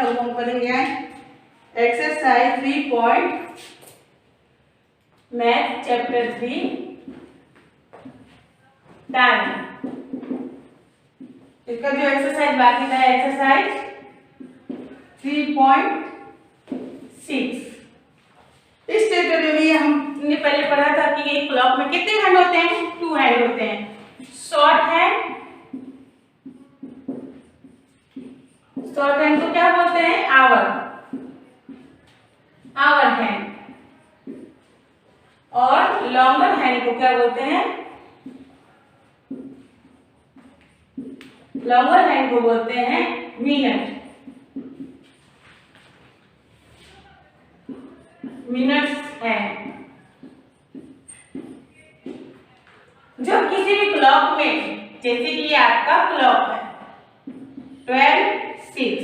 है वो हम करेंगे एक्सरसाइज 3 मैथ चैप्टर 3 टाइम। इसका जो एक्सरसाइज बाकी था एक्सरसाइज 3.6। इस चैप्टर में हमने पहले पढ़ा था कि एक क्लॉक में कितने हैंड होते हैं, 2 हैंड होते हैं, शॉर्ट हैंड को क्या बोलते हैं, आवर हैंड, और लॉन्गर हैंड को क्या बोलते हैं, लॉन्गर हैंड को बोलते हैं मिनट्स हैंड। जब किसी भी क्लॉक में, जैसे कि आपका क्लॉक है 12 6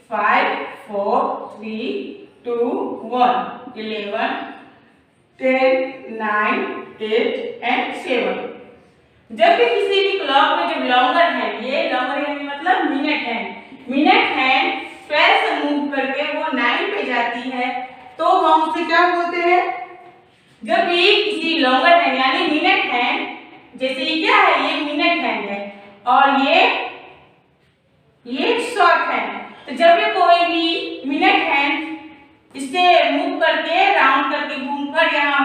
5 4 3 2 1 11 10 9 8 and 7। जब भी किसी भी क्लॉक में जब लॉन्गर हैंड, ये लॉन्गर हैंड मतलब मिनट हैंड 12 से मूव करके वो 9 पे जाती है, तो हम उसे क्या बोलते हैं, जब भी किसी लॉन्गर हैंड यानी मिनट हैंड, जैसे ये क्या है, ये मिनट हैंड है और ये शॉर्ट हैंड, तो जब भी कोई भी मिनट हैंड इससे मूव करके राउंड करके घूमकर यहाँ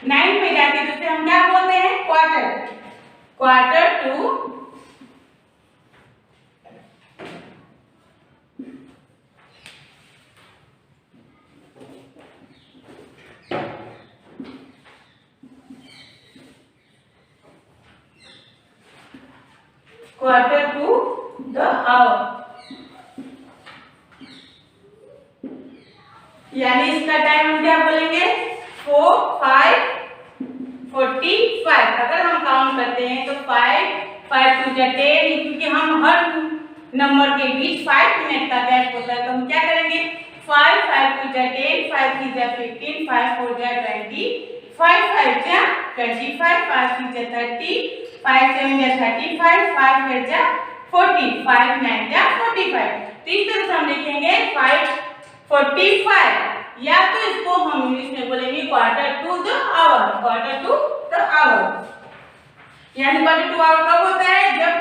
9 पे जाती है, तो उसे हम क्या बोलते हैं, क्वार्टर टू द आवर, यानी इसका टाइम हम क्या बोलेंगे 4 5 45। अगर हम काउंट करते हैं तो 5 5 2 10, क्योंकि हम हर नंबर के बीच 5 मिनट का गैप होता है, तो हम क्या करेंगे 5 5 2 10 5 3 15 5 4 20 5 5 25 5 6 30 5 7 35 5 8 40 5 9 45। तो इस तरह से हम लिखेंगे 5:45, या तो इसको हम इंग्लिश में बोलेंगे क्वार्टर टू द आवर, यानी क्वार्टर टू आवर कब होता है, जब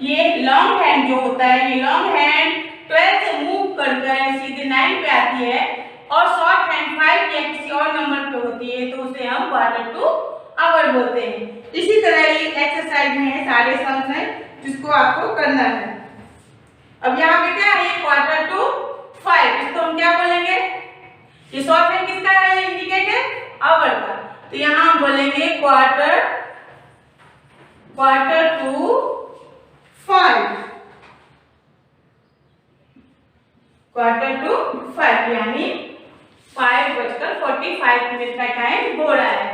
ये लॉन्ग हैंड जो होता है, ये लॉन्ग हैंड 12 से मूव करके सीधे 9 पे आती है, और शॉर्ट हैंड 5 या किसी और नंबर पे होती है, तो उसे हम क्वार्टर टू आवर बोलते हैं। इसी तरह ये एक्सरसाइज में है सारे सम्स हैं जिसको आपको करना है। अब यहाँ पे क्या है, क्वार्टर टू 5, इसको हम क्या बोलेंगे, ये शॉर्ट हैंड किसका है, इंडिकेटर आवर का, तो यहाँ हम बोलेंगे क्वार्टर टू 5, यानी 5:45 मिनट का टाइम हो रहा है।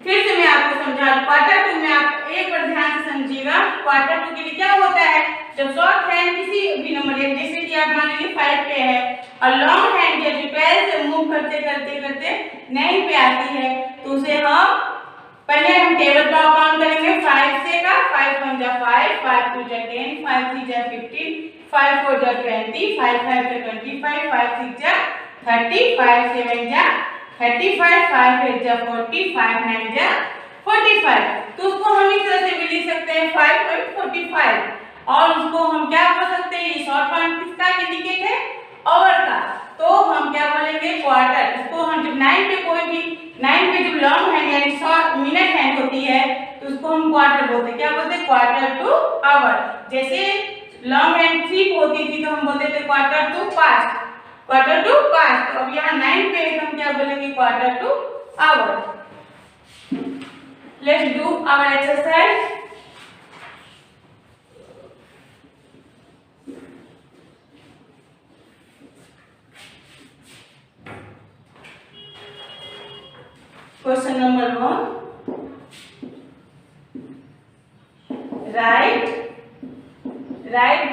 फिर से मैं आपको समझा, क्वार्टर टू में आप एक बार ध्यान से समझिएगा, क्वार्टर टू के लिए क्या होता है, जब शॉर्ट हैंड किसी भी नंबर, जैसे कि आप मान लीजिए 5 पे है, और लॉन्ग हैंड जब 12 से मूव करते 9 पे आती है, तो उसे हम पहले हम टेबल पर काउंट करेंगे 5 से का 5 1 5 5 2 10 5 3 15 5 4 20 5 5 25 5 6 30 5 7 35 5 8 40 5 9 45। तो उसको हम इस तरह से भी लिख सकते हैं 5:45, और उसको हम क्या बोल सकते हैं, ये शॉर्ट फॉर्म किसका इंडिकेट है, आवर का, तो हम क्या बोलेंगे क्वार्टर। इसको हम जब 9 पे जब लॉन्ग हैंड यानी शॉर्ट मिनट हैंड होती है, तो उसको हम क्वार्टर बोलते हैं, क्या बोलते हैं, क्वार्टर टू आवर। जैसे लॉन्ग हैंड 3 होती थी तो हम बोलते थे क्वार्टर टू 5, तो अब यहाँ 9 पे हम क्या बोलेंगे, quarter to hour. Let's do our exercise. Question number 1. Write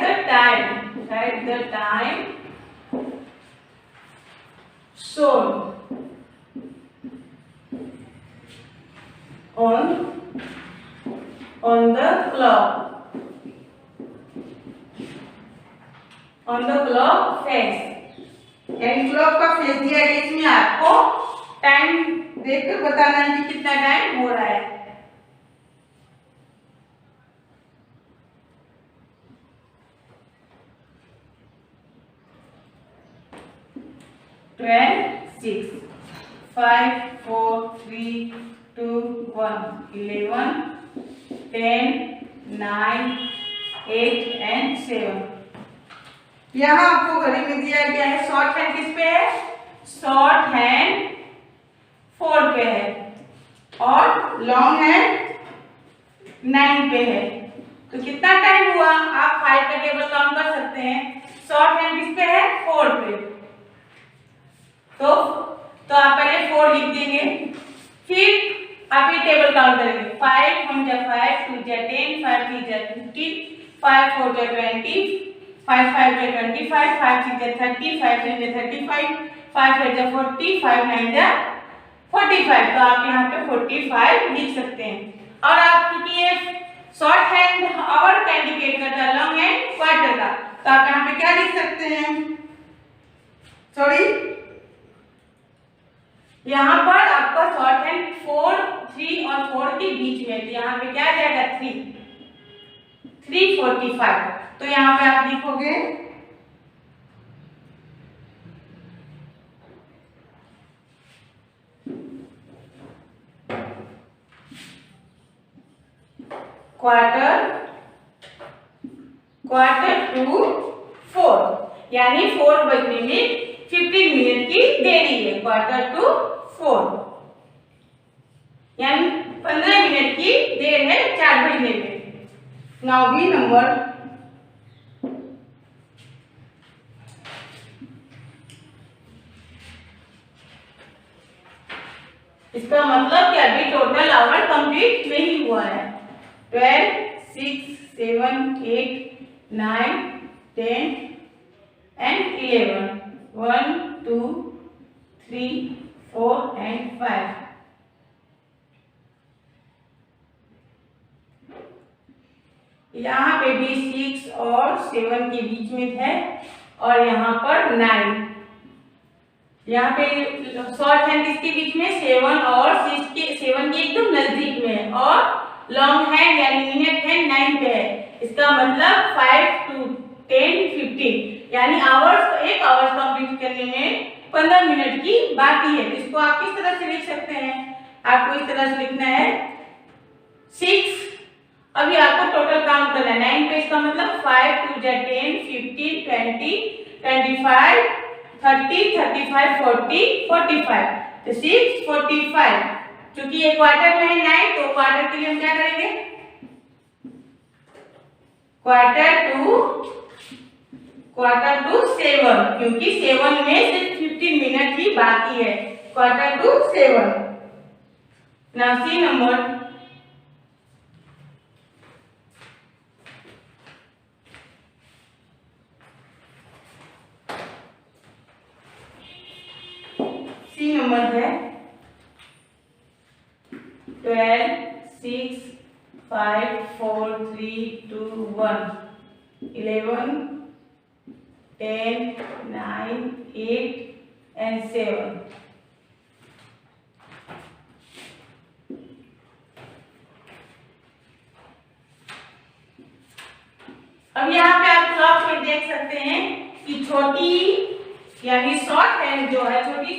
the time shown on the clock on the clock face. यानी क्लॉक का फेस दिया गया, इसमें आपको टाइम देखकर बताना है कि कितना टाइम हो रहा है। 12, 6, 5, 4, 3, 2, 1, 11, 10, 9, 8 and 7। यहाँ आपको घड़ी में दिया गया है। शॉर्ट हैंड किस पे है? शॉर्ट हैंड 4 पे है और लॉन्ग हैंड 9 पे है। तो कितना टाइम हुआ आप 5 का टेबल काउंट कर सकते हैं। शॉर्ट हैंड किस पे है? 4 पे। तो आप पहले 4 लिख देंगे, फिर आप ये टेबल काउंट करेंगे। 5 1 जा 5, 2 जा 10, 5 3 जा 15, 5 4 जा 20, 5 5 जा 25, 5 6 जा 30, 5 7 जा 35, 5 8 जा 40, 5 9 जा 45। तो आप यहाँ पे 45 लिख सकते हैं। और आप क्योंकि ये शॉर्ट हैंड आवर का इंडिकेट करता है, लॉन्ग हैंड क्वार्टर का, तो आप यहाँ पे क्या लिख सकते हैं? सॉरी, यहाँ पर आपका शॉर्ट हैंड 4, 3 और 4 के बीच में, तो यहाँ पे क्या आ जाएगा? 345। तो यहाँ पे आप लिखोगे क्वार्टर टू 4, यानी 4 बजने में 15 मिनट की देरी है। क्वार्टर टू 4 यानी 15 मिनट की देर है 4 बजने में। नाउ बी नंबर, इसका मतलब कि अभी टोटल आवर कंप्लीट नहीं हुआ है। 12, 6, 7, 8, 9, 10 and 11, 1, 2, 3, 4 and 5। यहाँ पे भी 6 और 7 के बीच में है और यहाँ पर 9। यहाँ पे शॉर्ट हैंड किसके बीच में? 7 और 6 के, 7 के एकदम नजदीक में, और लॉन्ग हैंड यानी मिनट हैंड 9 पे है। इसका मतलब 5 to 10, 15 यानी आवर्स, एक आवर्स कंप्लीट करने में 15 मिनट की बाकी है। इसको आप किस तरह से लिख सकते हैं? आपको इस तरह से लिखना है 6, अभी आपको टोटल काउंट करना है 9 पे, इसका मतलब 5 2 जा 10, 15, 20, 25, 30, 35, 40, 45। तो 6 45। क्योंकि ये क्वार्टर में है 9, तो क्वार्टर के लिए हम क्या करेंगे? क्वार्टर टू 7, क्योंकि 7 में सिर्फ 15 मिनट ही बाकी है। Quarter to 7। Now see number, see number है 12, 6, 5, 4, 3, 2, 1, 11, 10, 9, 8 and 7। अब यहाँ पे आप क्लॉक में देख सकते हैं कि छोटी यानी शॉर्ट हैंड जो है, छोटी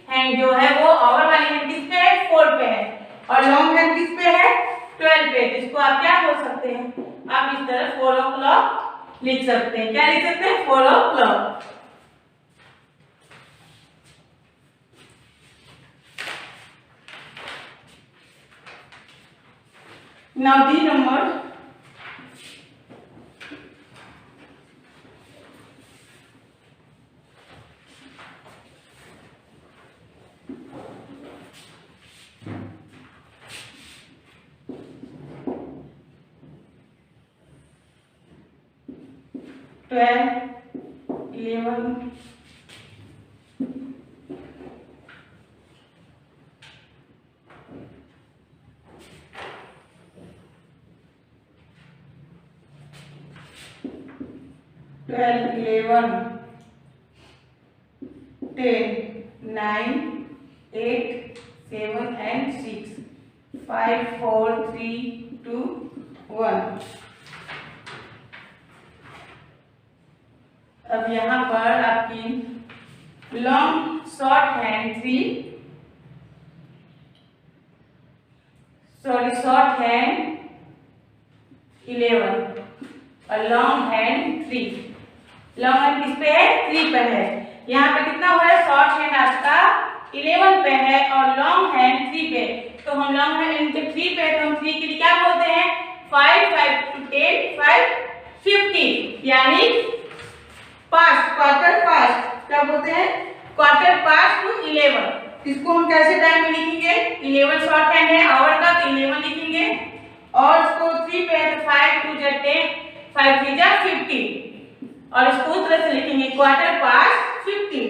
हैंड जो है वो आवर वाली हैंड किस पे है? 4 पे है, और लॉन्ग हैंड किस पे है? 12 पे। इसको आप क्या बोल सकते हैं? आप इस तरह 4 o'clock लिख सकते हैं। क्या लिख सकते हैं? 4 o'clock। Now the number, twelve, 11, 12 12, 11, 10, 9, 8, 7 and 6. 5, 4, 3, 2, 1. अब यहाँ पर आपकी long short hand 3, short hand 11 और लॉन्ग हैंड 3. लॉन्ग हैंड किस पे है? 3 पे है. यहाँ पे कितना हुआ है? शॉर्ट हैंड आपका 11 पे है और लॉन्ग हैंड 3 पे. तो हम लॉन्ग हैंड जब 3 पे है तो हम 3 के लिए क्या बोलते हैं? 5, 5 to 10, 5, 15 यानी पास्ट, क्वार्टर पास्ट. क्या बोलते हैं? Quarter past to 11. इसको हम कैसे टाइम में लिखेंगे? 11 शॉर्ट हैंड है आवर का तो 11 लिखेंगे और इसको 3 पे है तो 5 2 जा 10, 5 3 जा 15 और इसको उस तरह से लिखेंगे quarter past 15,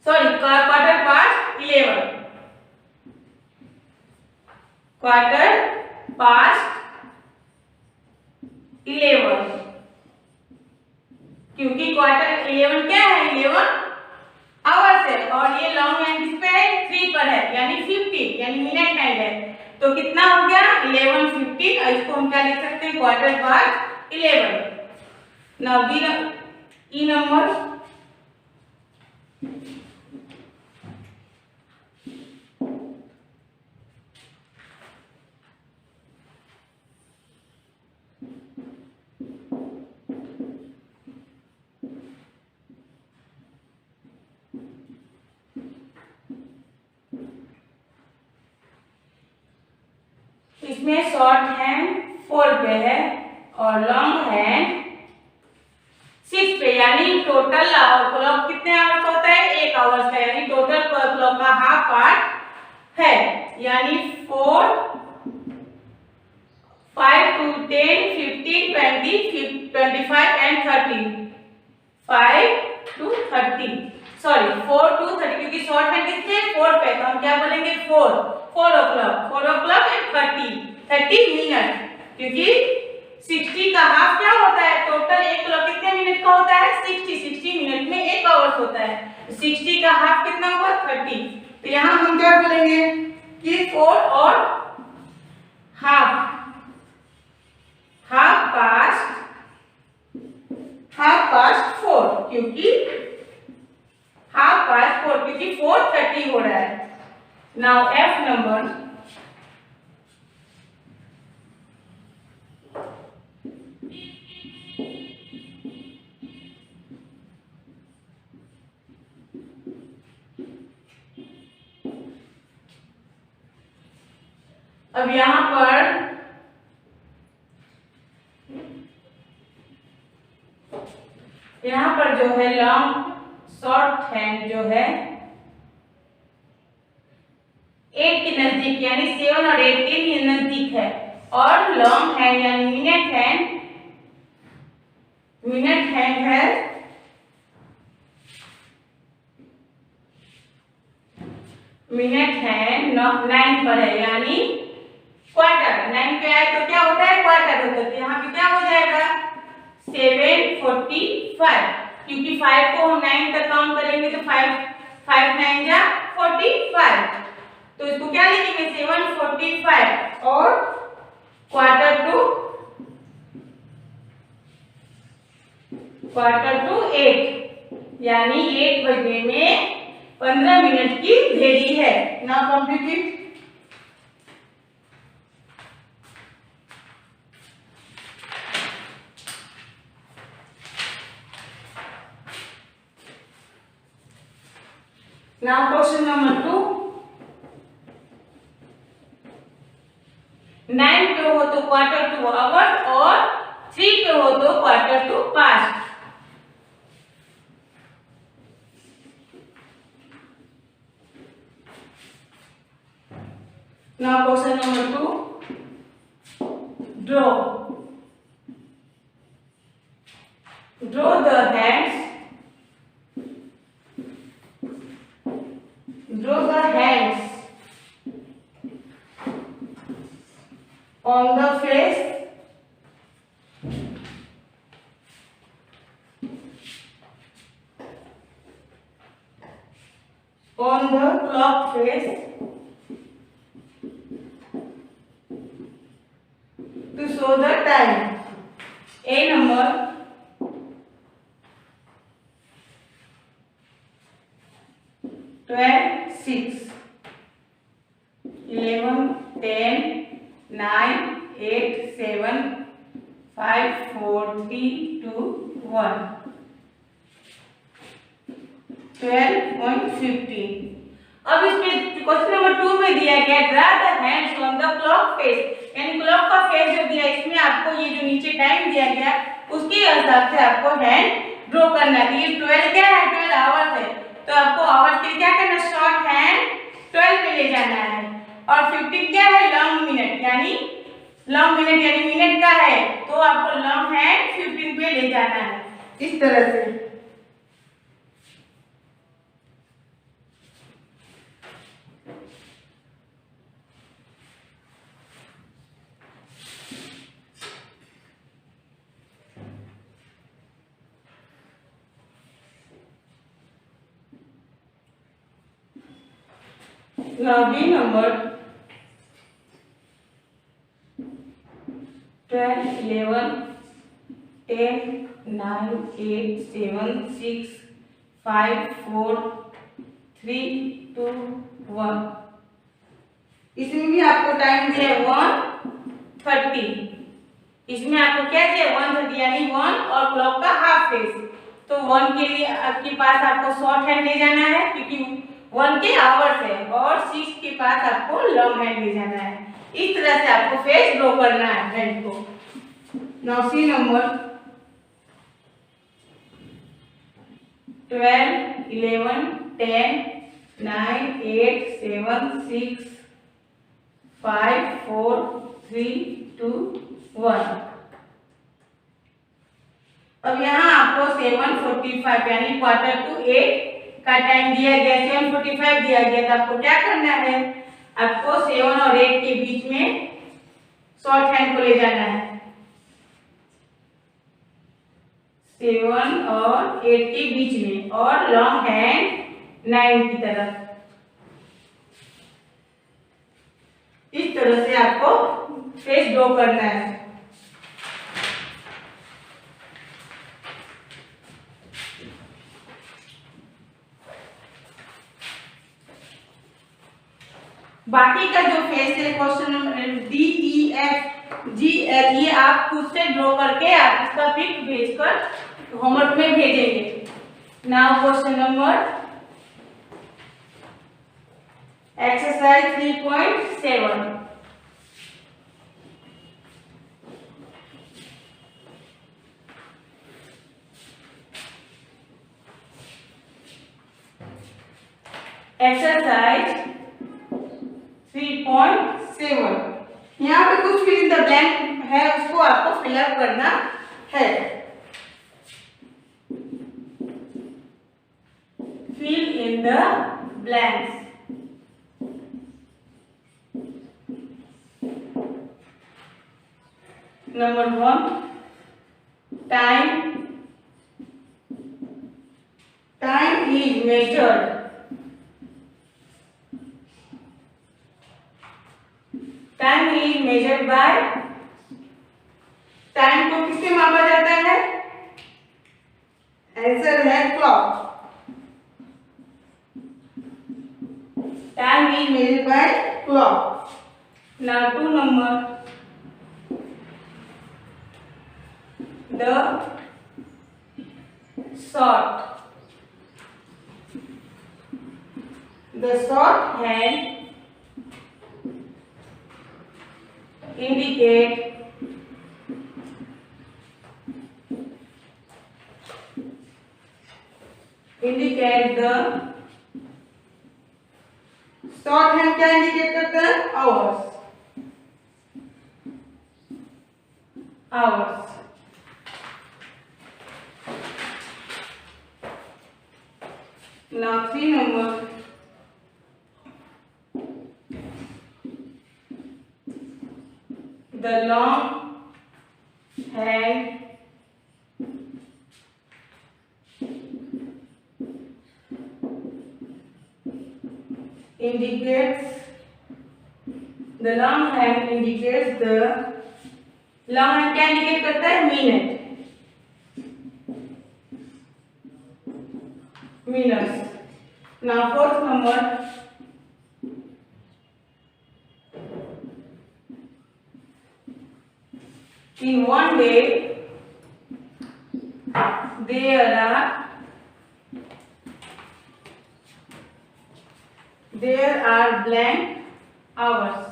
sorry quarter past 11, quarter past 11 क्योंकि क्वार्टर 11 क्या है? 11 आवर्स है और ये लॉन्ग हैंड किस पे है? 3 पर है यानी 15 यानी मिनट हैंड है. तो कितना हो गया? 11, 15 और इसको हम क्या लिख सकते हैं? Quarter past 11. नाउ ई नंबर इसमें शॉर्ट हैंड 4 पे है और लॉन्ग हैंड 6 पे यानी टोटल क्लॉक कितने आवर्स होता है? 1 आवर्स का यानी टोटल क्लॉक का हाफ पार्ट है यानी 4, 5 to 10, 15, 20, 25 and 30. 5 to 30 sorry 4 to 30 क्योंकि शॉर्ट हैंड कितने 4 पे तो हम क्या बोलेंगे 4 o'clock and 30 मिनट क्योंकि 60 का हाफ क्या होता है? टोटल 1 क्लॉक कितने मिनट का होता है? 60 मिनट में 1 आवर्स होता है. 60 का हाफ कितना हुआ? 30. तो यहाँ हम क्या बोलेंगे कि 4 और हाफ पास्ट 4 क्योंकि हाफ पास्ट 4 क्योंकि 4:30 हो रहा है. नाउ एफ नंबर अब यहां पर जो है लॉन्ग शॉर्ट हैंड जो है 8 के नजदीक यानी 7 और 8 के नजदीक है और लॉन्ग हैंड यानी मिनट हैंड है 9 पर है यानी क्वार्टर. 9 पे आए तो क्या होता है? क्वार्टर होता है. तो यहाँ पे क्या हो जाएगा? 7:45 क्योंकि 5 को हम 9 तक काउंट करेंगे तो 5 9 जा 45 तो इसको क्या लिखेंगे? 7:45 और क्वार्टर टू 8 यानी 8 बजने में 15 मिनट की देरी है. Now complete it. Now question number 2. 9 पे हो तो क्वार्टर टू आवर और 3 पे हो तो quarter to past. Now question number 2. Draw the hands. On the face on the clock face to show the time. A number, 12, 6, 11, 10, 9, 8, 7, 5, 4, 3, 2, 1. 12.15. अब इसमें question number 2 में दिया गया draw the hands on the clock face, यानी clock का face जो दिया इसमें आपको ये जो नीचे टाइम दिया गया उसके हिसाब से आपको हैंड ड्रॉ करना है। ये 12 क्या है, 12 आवर्स है, तो आपको आवर्स के लिए क्या करना है, शॉर्ट हैंड 12 पे ले जाना है। और 15 क्या है, लॉन्ग मिनट, यानी लॉन्ग मिनट यानी मिनट का है, तो आपको लॉन्ग हैंड 15 पे ले जाना है, इस तरह से। Now B number 12, 11, 10, 9, 8, 7, 6, 5, 4, 3, 2, 1. इसमें भी आपको टाइम दिया है 1:30। इसमें आपको क्या दिया, 1:30 यानी 1 और क्लॉक का हाफ फेस। तो 1 के लिए आपके पास आपको शॉर्ट हैंड ले जाना है, क्योंकि 1 के आवर्स है, और 6 के पास आपको लॉन्ग हैंड ले जाना है। इस तरह से आपको फेस ड्रॉ करना है हैंड को। Now see number 12, 11, 10, 9, 8, 7, 6, 5, 4, 3, 2, 1. अब यहाँ आपको 7:45 यानी 7:45 का टाइम दिया गया, 7:45 दिया गया, तो आपको क्या करना है, आपको 7 और 8 के बीच में शॉर्ट हैंड को ले जाना है। 7 और 8 के बीच में, और लॉन्ग हैंड 9 की तरफ। इस तरह से आपको फेस ड्रॉ करना है। बाकी का जो फेस है question number D, E, F, G, H, ये आप खुद से ड्रॉ करके आप इसका पिक भेजकर होमवर्क में भेजेंगे। Now question number exercise 3.7। Exercise 3.7, यहाँ पे कुछ फिल इन द ब्लैंक है, उसको आपको फिलअप करना है। Fill in the blanks. Number 1, time is measured. Time is measured by, time को किससे मापा जाता है, आंसर है clock. Time is measured by clock. Now 2 number, the short hand indicate the short hand क्या इंडिकेट करता है, hours. Now 3 number, the long hand indicates the long hand indicates the long hand क्या indicate करता है? minutes. Now fourth number, in one day there are blank hours.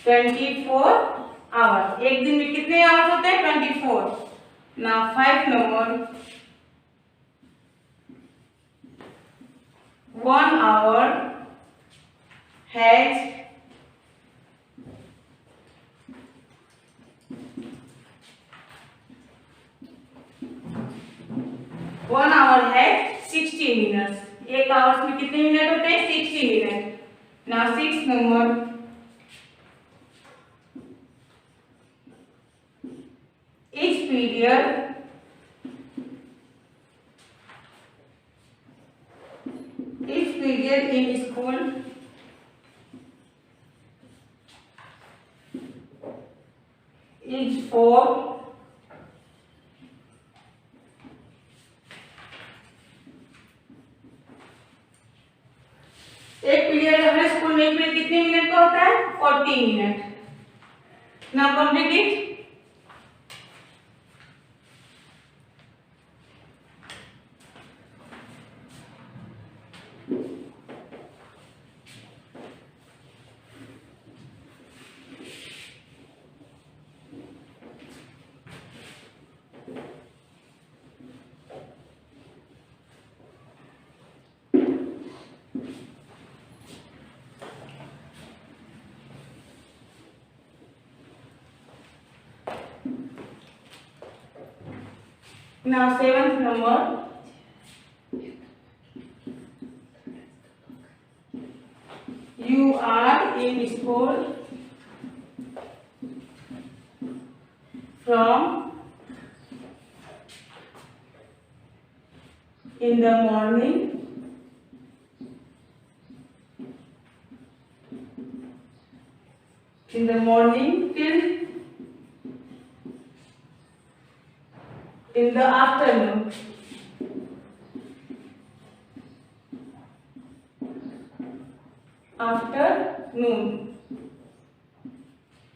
24 hours. एक दिन में कितने आवर्स होते हैं? 24. Now 5 number, 1 hour has 60 minutes. एक आवर्स में कितने मिनट होते हैं? 60 minute. Now 6 number, each period in school is for एक पीरियड हमारे स्कूल में एक पीरियड कितने मिनट का होता है? 40 minute. Now complete it. Now 7th number, you are in school from in the morning till in the afternoon.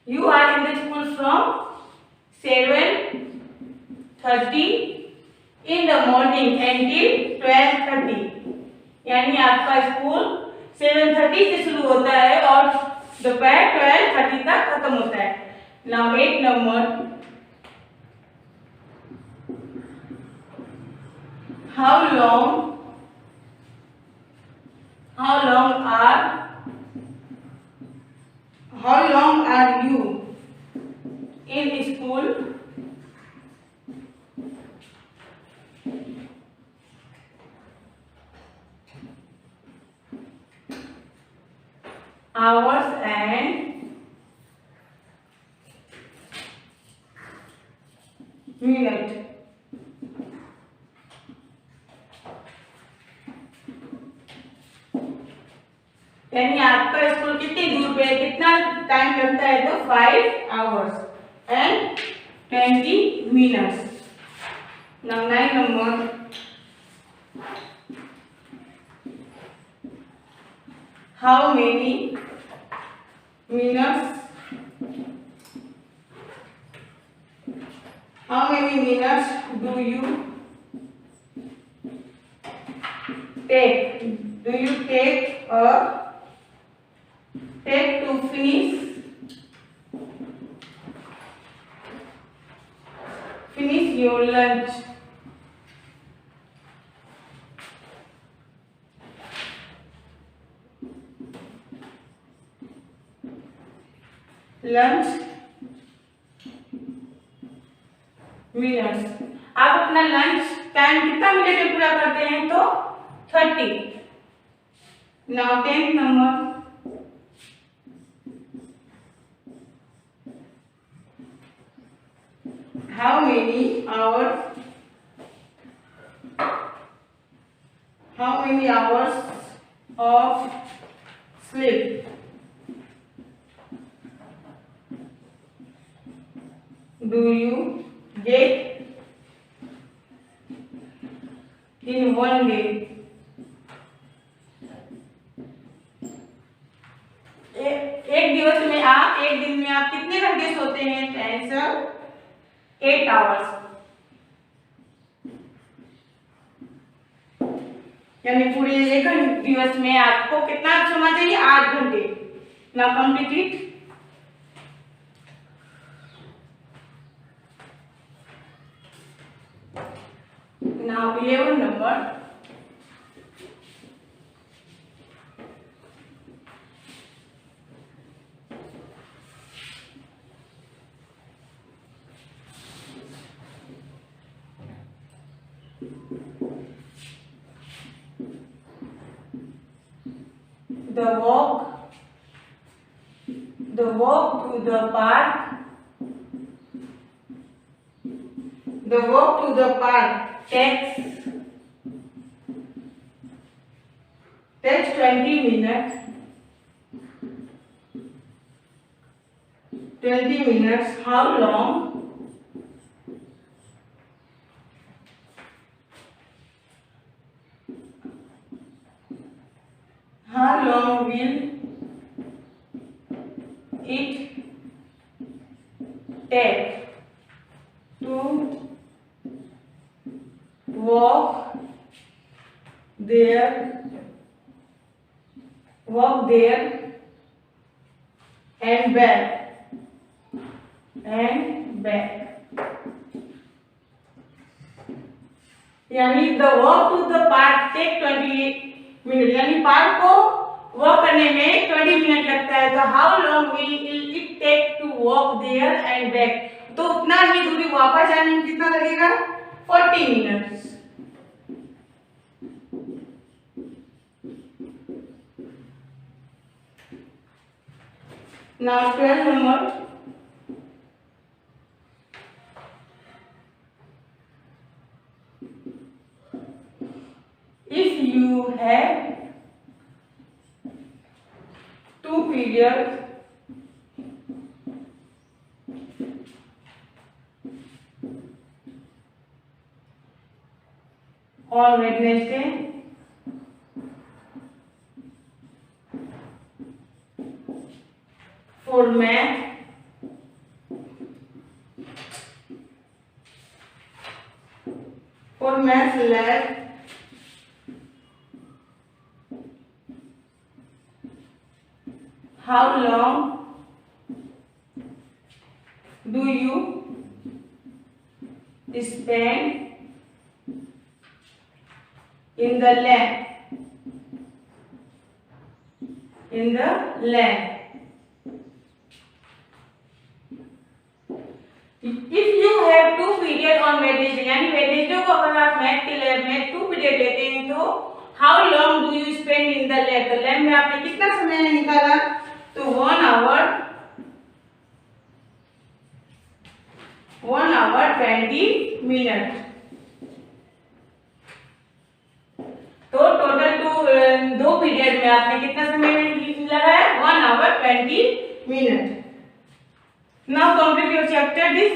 You are in the school from 7:30 in the morning until 12:30. यानी आपका school 7:30 से शुरू होता है और दोपहर 12:30 तक खत्म होता है. Now 8 number, how long are you in school? Hours and minute. यानी आपका स्कूल कितनी दूर पे है? कितना टाइम लगता है? तो 5 hours and 20 minutes. Now 9 number, how many minutes do you take to finish your lunch? Minutes. आप अपना लंच टाइम कितना मिनट में पूरा करते हैं? तो 30. Now 10th number, how many hours How many hours of sleep do you get in one day? एक दिन में आप कितने घंटे सोते हैं? तो आंसर 8 आवर्स, यानी पूरे एक दिवस में आपको कितना सोना चाहिए? 8 घंटे। ना complete it. Now 11 number, the walk to the park. The walk to the park takes 20 minutes. 20 minutes. How long? How long will it take to walk there and back? यानी the walk to the park take 20 minute, यानी park को walk करने में 20 minute लगता है। तो how long will it take to walk there and back? तो उतना ही दूरी वापस जाने में कितना लगेगा? 40 minutes. Now 12 number, if you have 2 periods on Wednesday for math, lab, how long do you spend in the lab? If you have 2 period on Wednesday, यानी Wednesday को अगर आप मैथ के लैब में 2 पीरियड लेते हैं तो how long do you spend in the lab? तो लैब में आपने कितना समय निकाला? तो 1 hour 20 मिनट। तो टोटल 2 पीरियड में आपने कितना समय लगाया? 1 hour 20 minute. Now complete your chapter this.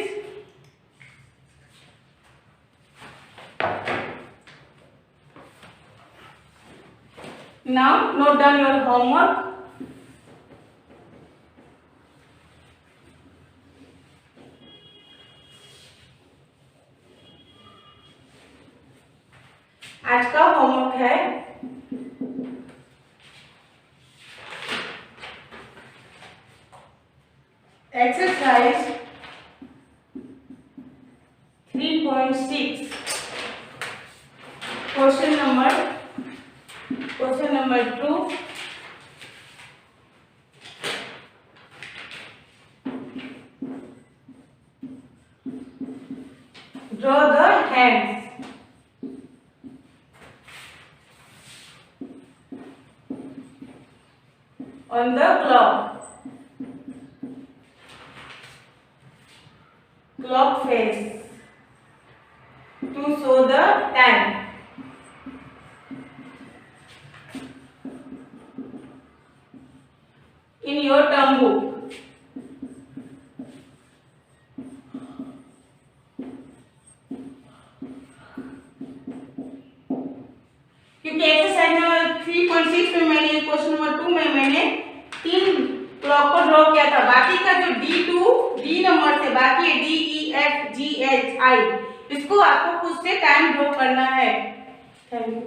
Now note down your homework. आज का होमवर्क है exercise 3.6 question number 2 draw the hands on the clock face to show the time. 6.6 में मैंने क्वेश्चन नंबर 2 में मैंने 3 क्लॉक को ड्रॉ किया था। बाकी का जो डी नंबर से बाकी है DEFGHI, इसको आपको खुद से टाइम ड्रॉ करना है। Thank you.